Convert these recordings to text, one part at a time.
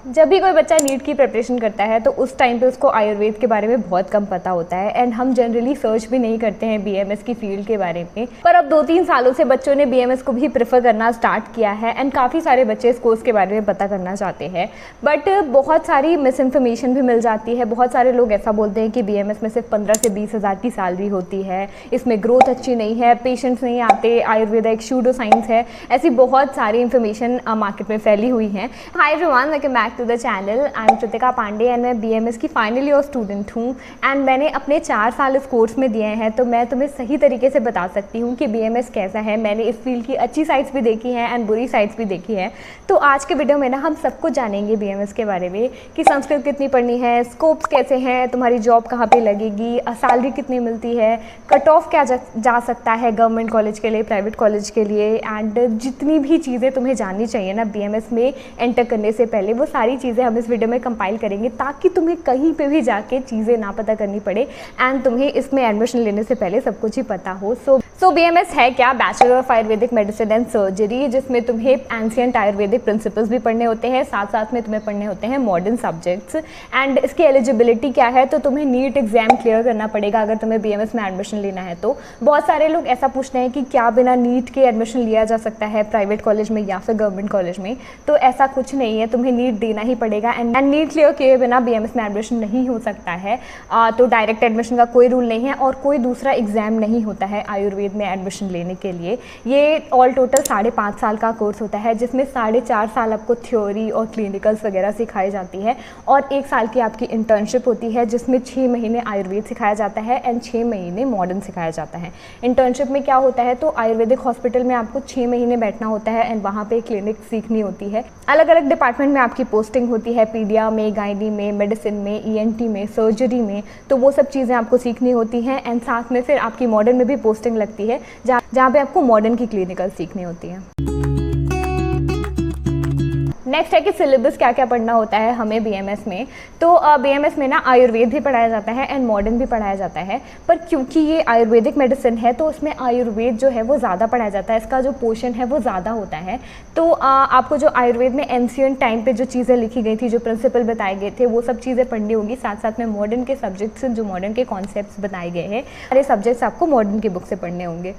जब भी कोई बच्चा नीट की प्रिपरेशन करता है तो उस टाइम पे उसको आयुर्वेद के बारे में बहुत कम पता होता है एंड हम जनरली सर्च भी नहीं करते हैं बीएमएस की फील्ड के बारे में। पर अब 2-3 सालों से बच्चों ने बीएमएस को भी प्रेफर करना स्टार्ट किया है एंड काफ़ी सारे बच्चे इस कोर्स के बारे में पता करना चाहते हैं। बट बहुत सारी मिस इन्फॉर्मेशन भी मिल जाती है। बहुत सारे लोग ऐसा बोलते हैं कि बीएमएस में सिर्फ 15 से 20 हज़ार की सैलरी होती है, इसमें ग्रोथ अच्छी नहीं है, पेशेंट्स नहीं आते, आयुर्वेदा एक सूडो साइंस है। ऐसी बहुत सारी इन्फॉर्मेशन मार्केट में फैली हुई है। Hi everyone, welcome back to the channel. I am Kritika Pandey and मैं बीएमएस की फाइनल ईयर स्टूडेंट हूँ एंड मैंने अपने 4 साल इस कोर्स में दिए हैं, तो मैं तुम्हें सही तरीके से बता सकती हूँ कि बीएमएस कैसा है। मैंने इस फील्ड की अच्छी साइड्स भी देखी हैं एंड बुरी साइड्स भी देखी है। तो आज के वीडियो में ना हम सब कुछ जानेंगे बीएमएस के बारे में कि संस्कृत कितनी पढ़नी है, स्कोप्स कैसे हैं, तुम्हारी जॉब कहाँ पे लगेगी, सैलरी कितनी मिलती है, कट ऑफ क्या जा सकता है गवर्नमेंट कॉलेज के लिए, प्राइवेट कॉलेज के लिए, एंड जितनी भी चीज़ें तुम्हें जाननी चाहिए ना बीएमएस में एंटर करने से पहले, वो सारी चीज़ें हम इस वीडियो में कंपाइल करेंगे ताकि तुम्हें कहीं पे भी जाके चीज़ें ना पता करनी पड़े एंड तुम्हें इसमें एडमिशन लेने से पहले सब कुछ ही पता हो। सो बीएमएस है क्या? Bachelor of Ayurvedic medicine and surgery, जिसमें तुम्हें एंशिएंट आयुर्वेदिक प्रिंसिपल्स भी पढ़ने होते हैं, साथ साथ में तुम्हें पढ़ने होते हैं मॉडर्न सब्जेक्ट्स। एंड इसकी एलिजिबिलिटी क्या है? तो तुम्हें नीट एग्जाम क्लियर करना पड़ेगा अगर तुम्हें बीएमएस में एडमिशन लेना है। तो बहुत सारे लोग ऐसा पूछते हैं कि क्या बिना नीट के एडमिशन लिया जा सकता है प्राइवेट कॉलेज में या फिर गवर्नमेंट कॉलेज में? तो ऐसा कुछ नहीं है, तुम्हें नीट देना ही पड़ेगा एंड नीट क्लियर किए बिना बीएमएस में एडमिशन नहीं हो सकता है। तो डायरेक्ट एडमिशन का कोई रूल नहीं है और कोई दूसरा एग्जाम नहीं होता है आयुर्वेद में एडमिशन लेने के लिए। ये ऑल टोटल 5.5 साल का कोर्स होता है, जिसमें 4.5 साल आपको थ्योरी और क्लिनिकल्स वगैरह सिखाई जाती है और 1 साल की आपकी इंटर्नशिप होती है, जिसमें 6 महीने आयुर्वेद सिखाया जाता है एंड 6 महीने मॉडर्न सिखाया जाता है। इंटर्नशिप में क्या होता है, तो आयुर्वेदिक हॉस्पिटल में आपको 6 महीने बैठना होता है एंड वहाँ पे क्लिनिक सीखनी होती है। अलग अलग डिपार्टमेंट में आपकी पोस्टिंग होती है, पीडिया में, गायनी में, मेडिसिन में, ईएनटी में, सर्जरी में, तो वो सब चीज़ें आपको सीखनी होती हैं एंड साथ में फिर आपकी मॉडर्न में भी पोस्टिंग लगती है जहाँ पे आपको मॉडर्न की क्लिनिकल सीखनी होती है। नेक्स्ट है कि सिलेबस क्या क्या पढ़ना होता है हमें बीएमएस में। तो बीएमएस में ना आयुर्वेद भी पढ़ाया जाता है एंड मॉडर्न भी पढ़ाया जाता है, पर क्योंकि ये आयुर्वेदिक मेडिसिन है तो उसमें आयुर्वेद जो है वो ज़्यादा पढ़ाया जाता है, इसका जो पोर्शन है वो ज़्यादा होता है। तो आपको जो आयुर्वेद में एंशिएंट टाइम पे जो चीज़ें लिखी गई थी, जो प्रिंसिपल बताए गए थे, वो सब चीज़ें पढ़नी होंगी। साथ साथ में मॉडर्न के सब्जेक्ट्स, जो मॉडर्न के कॉन्सेप्ट्स बताए गए हैं, सारे सब्जेक्ट्स आपको मॉडर्न की बुक से पढ़ने होंगे।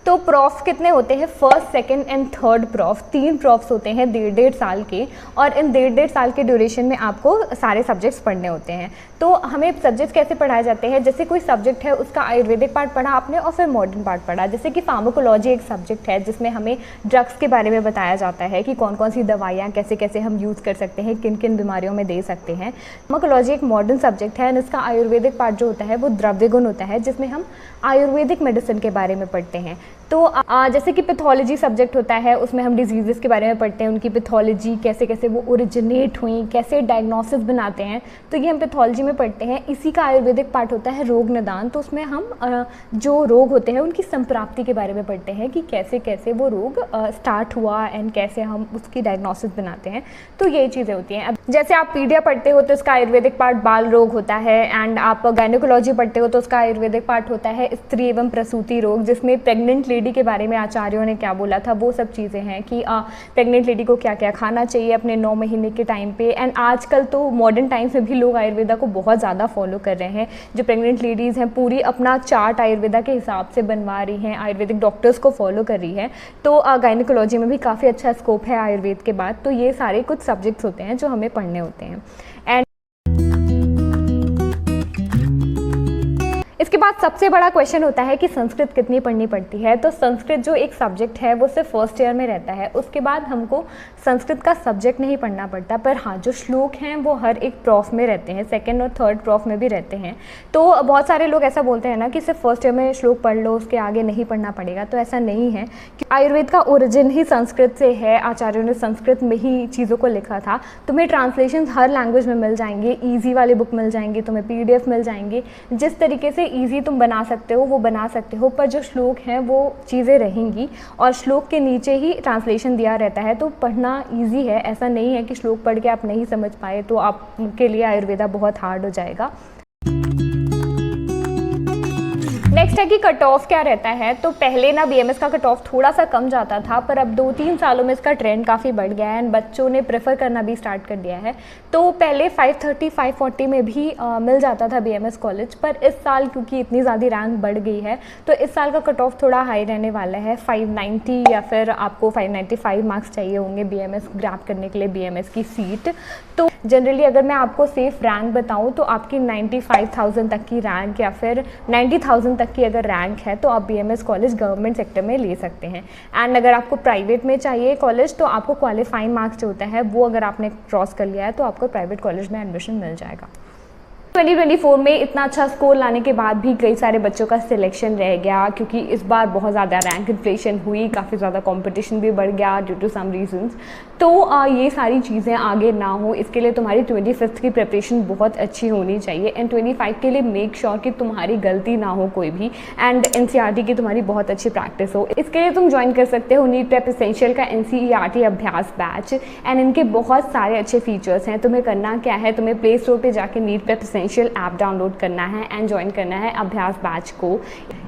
तो प्रॉफ कितने होते हैं? First, second and third prof, 3 profs होते हैं 1.5 साल के, और इन 1.5 साल के ड्यूरेशन में आपको सारे सब्जेक्ट्स पढ़ने होते हैं। तो हमें सब्जेक्ट्स कैसे पढ़ाए जाते हैं? जैसे कोई सब्जेक्ट है, उसका आयुर्वेदिक पार्ट पढ़ा आपने और फिर मॉडर्न पार्ट पढ़ा। जैसे कि फार्माकोलॉजी एक सब्जेक्ट है जिसमें हमें ड्रग्स के बारे में बताया जाता है कि कौन कौन सी दवाइयाँ कैसे कैसे हम यूज़ कर सकते हैं, किन किन बीमारियों में दे सकते हैं। फार्माकोलॉजी एक मॉडर्न सब्जेक्ट है एंड इसका आयुर्वेदिक पार्ट जो होता है वो द्रव्य गुण होता है, जिसमें हम आयुर्वेदिक मेडिसिन के बारे में पढ़ते हैं। तो जैसे कि पैथोलॉजी सब्जेक्ट होता है, उसमें हम डिजीज़ के बारे में पढ़ते हैं, उनकी पैथोलॉजी कैसे कैसे वो ओरिजिनेट हुई, कैसे डायग्नोसिस बनाते हैं, तो ये हम पैथोलॉजी में पढ़ते हैं। इसी का आयुर्वेदिक पार्ट होता है रोग निदान, तो उसमें हम जो रोग होते हैं उनकी संप्राप्ति के बारे में पढ़ते हैं कि कैसे कैसे वो रोग स्टार्ट हुआ एंड कैसे हम उसकी डायग्नोसिस बनाते हैं। तो यही चीज़ें होती हैं। अब जैसे आप पीडिया पढ़ते हो तो उसका आयुर्वेदिक पार्ट बाल रोग होता है एंड आप गायनेकोलॉजी पढ़ते हो तो उसका आयुर्वेदिक पार्ट होता है स्त्री एवं प्रसूति रोग, जिसमें प्रेग्नेंट लेडी के बारे में आचार्यों ने क्या बोला था, वो सब चीज़ें हैं कि प्रेग्नेंट लेडी को क्या क्या खाना चाहिए अपने 9 महीने के टाइम पे। एंड आजकल तो मॉडर्न टाइम्स में भी लोग आयुर्वेदा को बहुत ज़्यादा फॉलो कर रहे हैं। जो प्रेग्नेंट लेडीज़ हैं पूरी अपना चार्ट आयुर्वेदा के हिसाब से बनवा रही हैं, आयुर्वेदिक डॉक्टर्स को फॉलो कर रही हैं। तो गायनेकोलॉजी में भी काफ़ी अच्छा स्कोप है आयुर्वेद के बाद। तो ये सारे कुछ सब्जेक्ट्स होते हैं जो हमें पढ़ने होते हैं। एंड इसके बाद सबसे बड़ा क्वेश्चन होता है कि संस्कृत कितनी पढ़नी पड़ती है। तो संस्कृत जो एक सब्जेक्ट है वो सिर्फ फर्स्ट ईयर में रहता है, उसके बाद हमको संस्कृत का सब्जेक्ट नहीं पढ़ना पड़ता, पर हाँ जो श्लोक हैं वो हर एक प्रॉफ में रहते हैं, सेकंड और थर्ड प्रॉफ में भी रहते हैं। तो बहुत सारे लोग ऐसा बोलते हैं ना कि सिर्फ फर्स्ट ईयर में श्लोक पढ़ लो, उसके आगे नहीं पढ़ना पड़ेगा, तो ऐसा नहीं है। आयुर्वेद का ओरिजिन ही संस्कृत से है, आचार्यों ने संस्कृत में ही चीज़ों को लिखा था। तुम्हें ट्रांसलेशन हर लैंग्वेज में मिल जाएंगे, ईजी वाले बुक मिल जाएंगे, तुम्हें PDF मिल जाएंगे, जिस तरीके से ईजी तुम बना सकते हो वो बना सकते हो, पर जो श्लोक हैं वो चीज़ें रहेंगी और श्लोक के नीचे ही ट्रांसलेशन दिया रहता है। तो पढ़ना ईजी है, ऐसा नहीं है कि श्लोक पढ़ के आप नहीं समझ पाए तो आपके लिए आयुर्वेदा बहुत हार्ड हो जाएगा। नेक्स्ट है कि कट ऑफ क्या रहता है। तो पहले ना बीएमएस का कट ऑफ थोड़ा सा कम जाता था, पर अब 2-3 सालों में इसका ट्रेंड काफ़ी बढ़ गया है एंड बच्चों ने प्रेफर करना भी स्टार्ट कर दिया है। तो पहले 530-540 में भी मिल जाता था बीएमएस कॉलेज, पर इस साल क्योंकि इतनी ज़्यादा रैंक बढ़ गई है तो इस साल का कट ऑफ थोड़ा हाई रहने वाला है। 590 या फिर आपको 595 मार्क्स चाहिए होंगे बीएमएस ग्रैब करने के लिए बीएमएस की सीट। तो जनरली अगर मैं आपको सेफ रैंक बताऊं तो आपकी 95,000 तक की रैंक या फिर 90,000 तक की अगर रैंक है तो आप बीएमएस कॉलेज गवर्नमेंट सेक्टर में ले सकते हैं। एंड अगर आपको प्राइवेट में चाहिए कॉलेज तो आपको क्वालिफाइंग मार्क्स जो होता है वो अगर आपने क्रॉस कर लिया है तो आपको प्राइवेट कॉलेज में एडमिशन मिल जाएगा। 2024 में इतना अच्छा स्कोर लाने के बाद भी कई सारे बच्चों का सिलेक्शन रह गया क्योंकि इस बार बहुत ज़्यादा रैंक इन्फ्लेशन हुई, काफ़ी ज़्यादा कंपटीशन भी बढ़ गया ड्यू टू सम रीजंस। तो ये सारी चीज़ें आगे ना हो इसके लिए तुम्हारी 25th की प्रिपरेशन बहुत अच्छी होनी चाहिए एंड 25 के लिए मेक श्योर कि तुम्हारी गलती ना हो कोई भी एंड एनसीईआरटी की तुम्हारी बहुत अच्छी प्रैक्टिस हो। इसके लिए तुम ज्वाइन कर सकते हो नीट प्रेप एसेंशियल का एनसीईआरटी अभ्यास बैच एंड इनके बहुत सारे अच्छे फीचर्स हैं। तुम्हें करना क्या है, तुम्हें प्ले स्टोर पर जाकर NEET prep essential app download करना है एंड ज्वाइन करना है अभ्यास बैच को।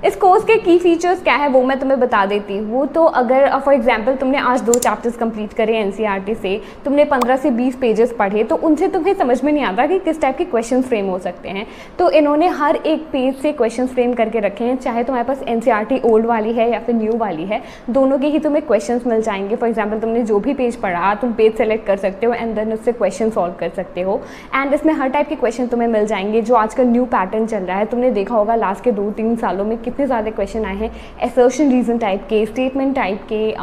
इस कोर्स के की फीचर्स क्या है वो मैं तुम्हें बता देती हूँ। तो अगर फॉर एग्जांपल तुमने आज 2 चैप्टर्स कंप्लीट करे एनसीईआरटी से, तुमने 15 से 20 पेजेस पढ़े तो उनसे तुम्हें समझ में नहीं आता कि किस टाइप के क्वेश्चन फ्रेम हो सकते हैं। तो इन्होंने हर एक पेज से क्वेश्चन फ्रेम करके रखे हैं, चाहे तुम्हारे पास एनसीईआरटी ओल्ड वाली है या फिर न्यू वाली है, दोनों के ही तुम्हें क्वेश्चन मिल जाएंगे। फॉर एग्जाम्पल तुमने जो भी पेज पढ़ा तुम पेज सेलेक्ट कर सकते हो एंड देन उससे क्वेश्चन सॉल्व कर सकते हो एंड इसमें हर टाइप के क्वेश्चन तुम्हें मिल जाएंगे। जो आजकल न्यू पैटर्न चल रहा है, तुमने देखा होगा लास्ट के 2-3 सालों में कितने ज़्यादा क्वेश्चन आए हैं, असर्शन रीजन टाइप के, स्टेटमेंट टाइप के,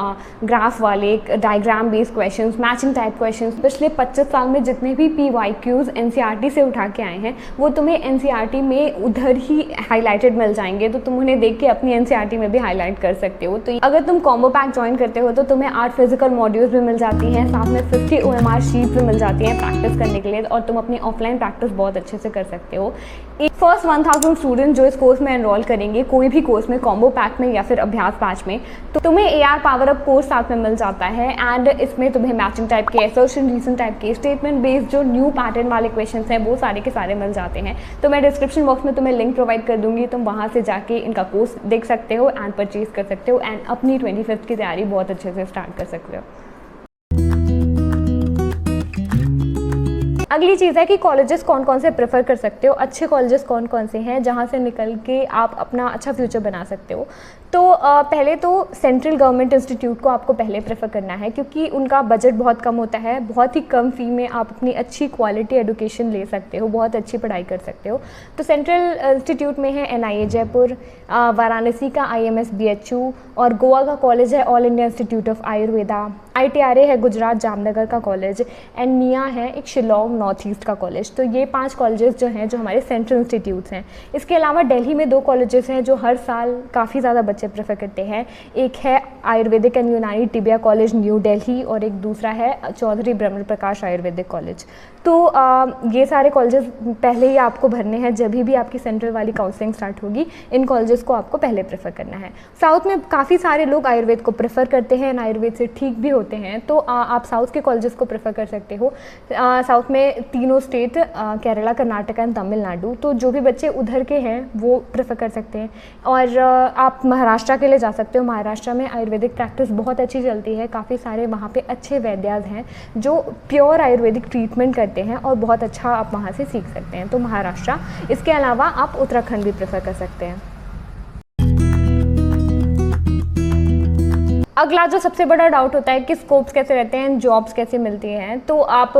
ग्राफ वाले, diagram based questions, matching type questions. पिछले 25 साल में जितने भी PYQs एनसीईआरटी से उठा के आए हैं वो तुम्हें एनसीईआरटी में उधर ही हाईलाइटेड मिल जाएंगे, तो तुम उन्हें देख के अपनी एनसीईआरटी में भी हाईलाइट कर सकते हो। तो अगर तुम कॉम्बो पैक ज्वाइन करते हो तो तुम्हें 8 फिजिकल मॉड्यूल्स भी मिल जाती हैं, साथ में 50 OMR शीट्स भी मिल जाती हैं प्रैक्टिस करने के लिए और तुम अपनी ऑफलाइन प्रैक्टिस बहुत अच्छे से कर सकते हो। फर्स्ट 1000 स्टूडेंट जो इस कोर्स में एनरोल करेंगे कोई भी कोर्स में, कॉम्बो पैक में या फिर अभ्यास बैच में, तो तुम्हें AR पावर अप कोर्स साथ में मिल जाता है एंड इसमें तुम्हें मैचिंग टाइप के, असर्शन रीजन टाइप के, स्टेटमेंट बेस्ड जो न्यू पैटर्न वाले क्वेश्चंस हैं वो सारे के सारे मिल जाते हैं। तो मैं डिस्क्रिप्शन बॉक्स में तुम्हें लिंक प्रोवाइड कर दूंगी, तुम वहाँ से जाके इनका कोर्स देख सकते हो एंड परचेज कर सकते हो एंड अपनी 25th की तैयारी बहुत अच्छे से स्टार्ट कर सकते हो। अगली चीज़ है कि कॉलेजेस कौन कौन से प्रेफर कर सकते हो, अच्छे कॉलेजेस कौन कौन से हैं जहाँ से निकल के आप अपना अच्छा फ्यूचर बना सकते हो। तो पहले तो सेंट्रल गवर्नमेंट इंस्टीट्यूट को आपको पहले प्रेफर करना है क्योंकि उनका बजट बहुत कम होता है, बहुत ही कम फी में आप अपनी अच्छी क्वालिटी एजुकेशन ले सकते हो, बहुत अच्छी पढ़ाई कर सकते हो। तो सेंट्रल इंस्टीट्यूट में है NIA जयपुर, वाराणसी का IMS BHU और गोवा का कॉलेज है all India institute of Ayurveda, ITRA है गुजरात जामनगर का कॉलेज एंड निया है एक शिलोंग नॉर्थ ईस्ट का कॉलेज। तो ये 5 कॉलेजेस जो हैं जो हमारे सेंट्रल इंस्टीट्यूट्स हैं। इसके अलावा दिल्ली में 2 कॉलेजेस हैं जो हर साल काफ़ी ज़्यादा बच्चे प्रेफर करते हैं। एक है आयुर्वेदिक एंड यूनानी टिबिया कॉलेज न्यू दिल्ली और एक दूसरा है चौधरी ब्रह्म प्रकाश आयुर्वेदिक कॉलेज। तो ये सारे कॉलेजेस पहले ही आपको भरने हैं, जब भी आपकी सेंट्रल वाली काउंसलिंग स्टार्ट होगी इन कॉलेजेस को आपको पहले प्रेफर करना है। साउथ में काफ़ी सारे लोग आयुर्वेद को प्रेफर करते हैं, आयुर्वेद से ठीक भी होते हैं, तो आप साउथ के कॉलेजेस को प्रेफर कर सकते हो। साउथ में तीनों स्टेट केरला, कर्नाटक एंड तमिलनाडु, तो जो भी बच्चे उधर के हैं वो प्रेफर कर सकते हैं। और आप महाराष्ट्र के लिए जा सकते हो। महाराष्ट्र में आयुर्वेदिक प्रैक्टिस बहुत अच्छी चलती है, काफ़ी सारे वहाँ पे अच्छे वैद्याज हैं जो प्योर आयुर्वेदिक ट्रीटमेंट करते हैं और बहुत अच्छा आप वहाँ से सीख सकते हैं। तो महाराष्ट्र, इसके अलावा आप उत्तराखंड भी प्रेफर कर सकते हैं। अगला जो सबसे बड़ा डाउट होता है कि स्कोप्स कैसे रहते हैं, जॉब्स कैसे मिलती हैं। तो आप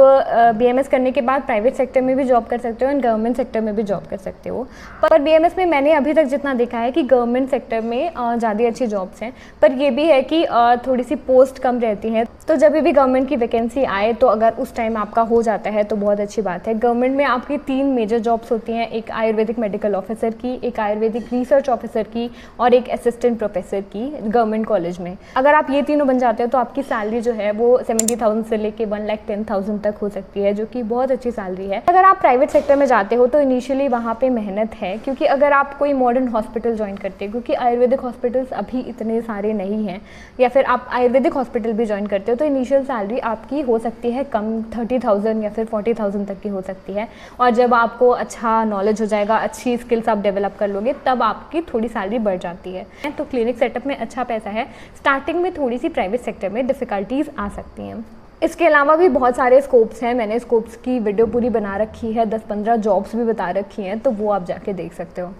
BMS करने के बाद प्राइवेट सेक्टर में भी जॉब कर सकते हो एंड गवर्नमेंट सेक्टर में भी जॉब कर सकते हो। पर BMS में मैंने अभी तक जितना देखा है कि गवर्नमेंट सेक्टर में ज़्यादा अच्छी जॉब्स हैं, पर ये भी है कि थोड़ी सी पोस्ट कम रहती हैं। तो जब भी गवर्नमेंट की वैकेंसी आए तो अगर उस टाइम आपका हो जाता है तो बहुत अच्छी बात है। गवर्नमेंट में आपकी 3 मेजर जॉब्स होती हैं, एक आयुर्वेदिक मेडिकल ऑफिसर की, एक आयुर्वेदिक रिसर्च ऑफिसर की और एक असिस्टेंट प्रोफेसर की गवर्नमेंट कॉलेज में। अगर आप ये तीनों बन जाते हो तो आपकी सैलरी जो है वो 70,000 से लेके 1,10,000 तक हो सकती है, जो कि बहुत अच्छी सैलरी है। अगर आप प्राइवेट सेक्टर में जाते हो तो इनिशियली वहाँ पे मेहनत है, क्योंकि अगर आप कोई मॉडर्न हॉस्पिटल ज्वाइन करते हो, क्योंकि आयुर्वेदिक हॉस्पिटल्स अभी इतने सारे नहीं हैं, या फिर आप आयुर्वेदिक हॉस्पिटल भी ज्वाइन करते हो तो इनिशियल सैलरी आपकी हो सकती है कम 30,000 या फिर 40,000 तक की हो सकती है। और जब आपको अच्छा नॉलेज हो जाएगा, अच्छी स्किल्स आप डेवलप कर लोगे, तब आपकी थोड़ी सैलरी बढ़ जाती है। तो क्लिनिक सेटअप में अच्छा पैसा है। स्टार्टिंग में थोड़ी सी प्राइवेट सेक्टर में डिफ़िकल्टीज़ आ सकती हैं। इसके अलावा भी बहुत सारे स्कोप्स हैं, मैंने स्कोप्स की वीडियो पूरी बना रखी है, 10-15 जॉब्स भी बता रखी हैं, तो वो आप जाके देख सकते हो।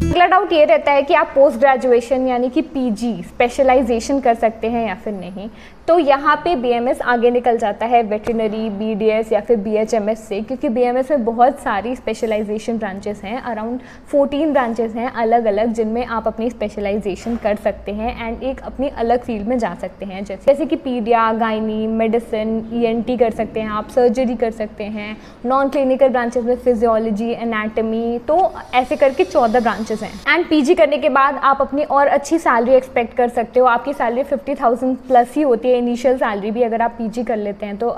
अगला डाउट ये रहता है कि आप पोस्ट ग्रेजुएशन यानी कि पीजी स्पेशलाइजेशन कर सकते हैं या फिर नहीं। तो यहाँ पे बीएमएस आगे निकल जाता है वेटरनरी, बीडीएस या फिर बीएचएमएस से, क्योंकि बीएमएस में बहुत सारी स्पेशलाइजेशन ब्रांचेस हैं, अराउंड 14 ब्रांचेस हैं अलग अलग, जिनमें आप अपनी स्पेशलाइजेशन कर सकते हैं एंड एक अपनी अलग फील्ड में जा सकते हैं। जैसे कि पीडिया, गायनी, मेडिसिन, ईएनटी कर सकते हैं आप, सर्जरी कर सकते हैं, नॉन क्लिनिकल ब्रांचेस में फिजियोलॉजी, एनाटमी, तो ऐसे करके 14 ब्रांचेस हैं। एंड पीजी करने के बाद आप अपनी और अच्छी सैलरी एक्सपेक्ट कर सकते हो। आपकी सैलरी 50,000 प्लस ही होती है, इनिशियल सैलरी भी, अगर आप पीजी कर लेते हैं तो।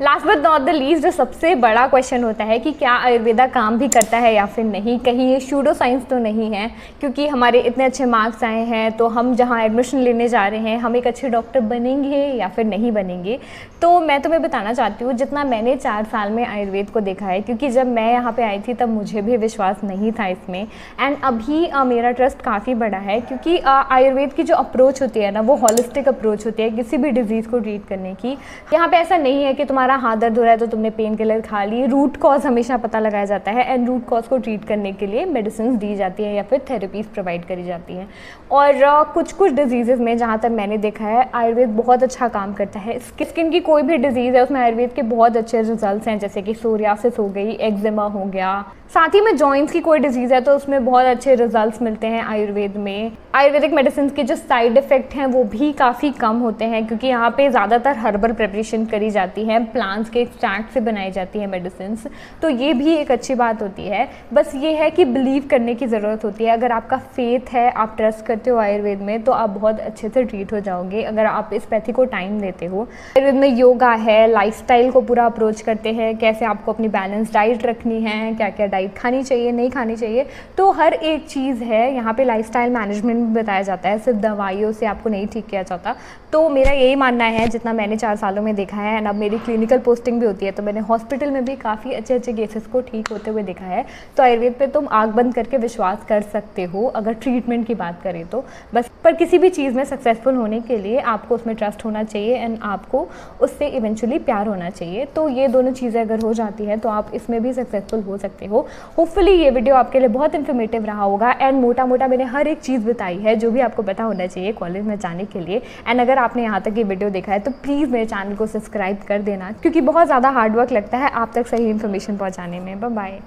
Last but not the least, जो सबसे बड़ा क्वेश्चन होता है कि क्या आयुर्वेदा काम भी करता है या फिर नहीं, कहीं ये शूडो साइंस तो नहीं है, क्योंकि हमारे इतने अच्छे मार्क्स आए हैं तो हम जहाँ एडमिशन लेने जा रहे हैं हम एक अच्छे डॉक्टर बनेंगे या फिर नहीं बनेंगे। तो मैं तुम्हें बताना चाहती हूँ, जितना मैंने 4 साल में आयुर्वेद को देखा है, क्योंकि जब मैं यहाँ पे आई थी तब मुझे भी विश्वास नहीं था इसमें, एंड अभी मेरा ट्रस्ट काफ़ी बड़ा है, क्योंकि आयुर्वेद की जो अप्रोच होती है ना, वो हॉलिस्टिक अप्रोच होती है किसी भी डिजीज़ को ट्रीट करने की। यहाँ पे ऐसा नहीं है कि तुम्हारा हाथ दर्द हो रहा है तो तुमने पेन किलर खा ली, रूट कॉज हमेशा पता लगाया जाता है एंड रूट कॉज को ट्रीट करने के लिए मेडिसिन दी जाती है या फिर थेरेपीज प्रोवाइड करी जाती हैं। और कुछ डिजीज़ में जहाँ तक मैंने देखा है आयुर्वेद बहुत अच्छा काम करता है। स्किन की कोई भी डिजीज़ है उसमें आयुर्वेद के बहुत अच्छे रिजल्ट्स हैं, जैसे कि सोरियासिस हो गई, एक्जिमा हो गया, साथ ही में जॉइंट्स की कोई डिजीज़ है तो उसमें बहुत अच्छे रिजल्ट्स मिलते हैं आयुर्वेद में। आयुर्वेदिक मेडिसिन के जो साइड इफ़ेक्ट हैं वो भी काफ़ी कम होते हैं, क्योंकि यहाँ पे ज़्यादातर हर्बल प्रिपरेशन करी जाती है, प्लांट्स के एक्सट्रैक्ट से बनाई जाती है मेडिसिन, तो ये भी एक अच्छी बात होती है। बस ये है कि बिलीव करने की ज़रूरत होती है। अगर आपका फेथ है, आप ट्रस्ट करते हो आयुर्वेद में, तो आप बहुत अच्छे से ट्रीट हो जाओगे अगर आप इस पैथी को टाइम देते हो। आयुर्वेद में योगा है, लाइफस्टाइल को पूरा अप्रोच करते हैं, कैसे आपको अपनी बैलेंस डाइट रखनी है, क्या क्या डाइट खानी चाहिए, नहीं खानी चाहिए, तो हर एक चीज़ है। यहाँ पे लाइफस्टाइल मैनेजमेंट भी बताया जाता है, सिर्फ दवाइयों से आपको नहीं ठीक किया जाता। तो मेरा यही मानना है, जितना मैंने 4 सालों में देखा है, एंड अब मेरी क्लिनिकल पोस्टिंग भी होती है तो मैंने हॉस्पिटल में भी काफ़ी अच्छे अच्छे केसेस को ठीक होते हुए देखा है। तो आयुर्वेद पे तुम आँख बंद करके विश्वास कर सकते हो अगर ट्रीटमेंट की बात करें तो। बस पर किसी भी चीज़ में सक्सेसफुल होने के लिए आपको उसमें ट्रस्ट होना चाहिए एंड आपको उससे इवेंचुअली प्यार होना चाहिए। तो ये दोनों चीज़ें अगर हो जाती हैं तो आप इसमें भी सक्सेसफुल हो सकते हो। होपफुली ये वीडियो आपके लिए बहुत इन्फॉर्मेटिव रहा होगा एंड मोटा मोटा मैंने हर एक चीज़ बताई है जो भी आपको पता होना चाहिए कॉलेज में जाने के लिए। एंड अगर आपने यहाँ तक ये वीडियो देखा है तो प्लीज़ मेरे चैनल को सब्सक्राइब कर देना, क्योंकि बहुत ज़्यादा हार्ड वर्क लगता है आप तक सही इन्फॉर्मेशन पहुँचाने में। Bye bye.